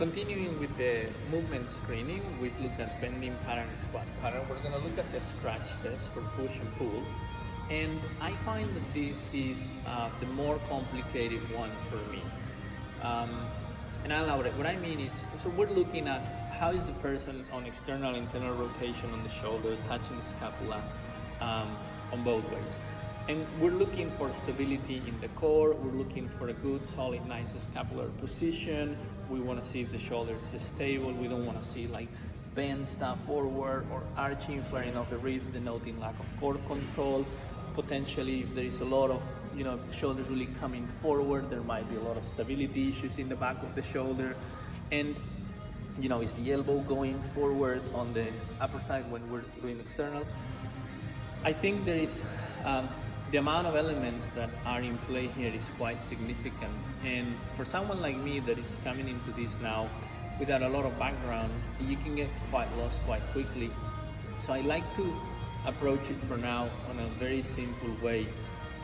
Continuing with the movement screening, we've looked at bending pattern, squat pattern. We're going to look at the scratch test for push and pull. And I find that this is the more complicated one for me. And I'll elaborate. What I mean is, so we're looking at how is the person on external, internal rotation on the shoulder, touching the scapula on both ways. And we're looking for stability in the core. We're looking for a good, solid, nice scapular position. We want to see if the shoulder is stable. We don't want to see like bend stuff forward or arching, flaring of the ribs, denoting lack of core control. Potentially, if there is a lot of, shoulders really coming forward, there might be a lot of stability issues in the back of the shoulder. And, is the elbow going forward on the upper side when we're doing external? I think there is, the amount of elements that are in play here is quite significant. And for someone like me that is coming into this now without a lot of background, you can get quite lost quite quickly. So I like to approach it for now on a very simple way.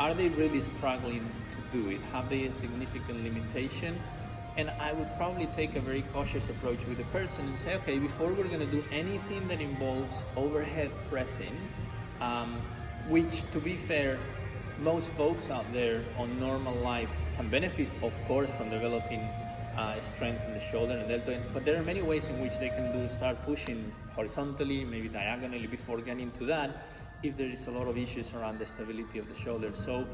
Are they really struggling to do it? Have they a significant limitation? And I would probably take a very cautious approach with the person and say, okay, before we're going to do anything that involves overhead pressing, which, to be fair, most folks out there on normal life can benefit, of course, from developing strength in the shoulder and deltoid, but there are many ways in which they can start pushing horizontally, maybe diagonally before getting to that, if there is a lot of issues around the stability of the shoulder. So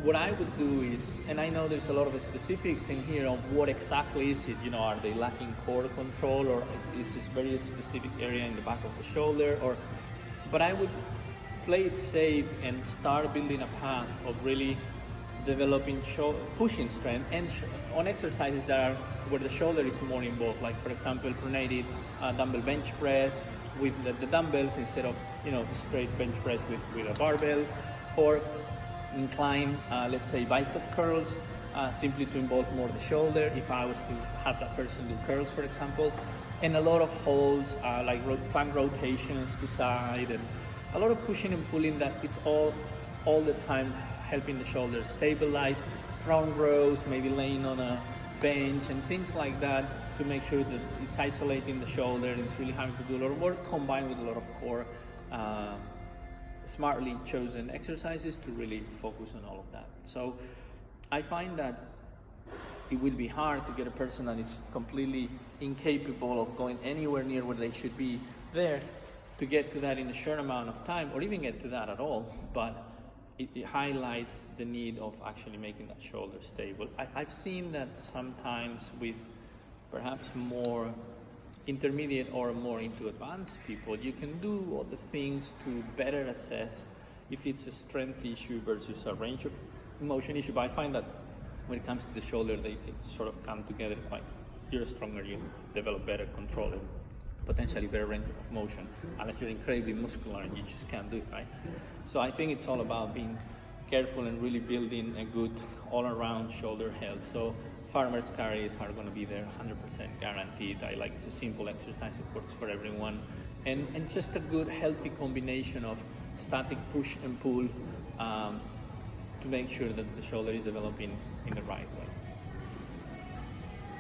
what I would do is, and I know there's a lot of specifics in here on what exactly is it, are they lacking core control, or is this very specific area in the back of the shoulder, but I would play it safe and start building a path of really developing pushing strength and on exercises that are where the shoulder is more involved, like for example pronated dumbbell bench press with the dumbbells instead of straight bench press with a barbell, or incline let's say bicep curls, simply to involve more the shoulder if I was to have that person do curls, for example, and a lot of holds like plank rotations to side, and a lot of pushing and pulling that it's all the time helping the shoulder stabilize, front rows, maybe laying on a bench and things like that to make sure that it's isolating the shoulder and it's really having to do a lot of work combined with a lot of core smartly chosen exercises to really focus on all of that. So I find that it will be hard to get a person that is completely incapable of going anywhere near where they should be there to get to that in a short amount of time, or even get to that at all, but it highlights the need of actually making that shoulder stable. I've seen that sometimes with perhaps more intermediate or more into advanced people, you can do all the things to better assess if it's a strength issue versus a range of motion issue. But I find that when it comes to the shoulder, they sort of come together quite. You're stronger, you develop better control and potentially better range of motion, unless you're incredibly muscular and you just can't do it, right? So I think it's all about being careful and really building a good all-around shoulder health. So farmer's carries are going to be there 100% guaranteed. It's a simple exercise, it works for everyone, and just a good healthy combination of static push and pull to make sure that the shoulder is developing in the right way.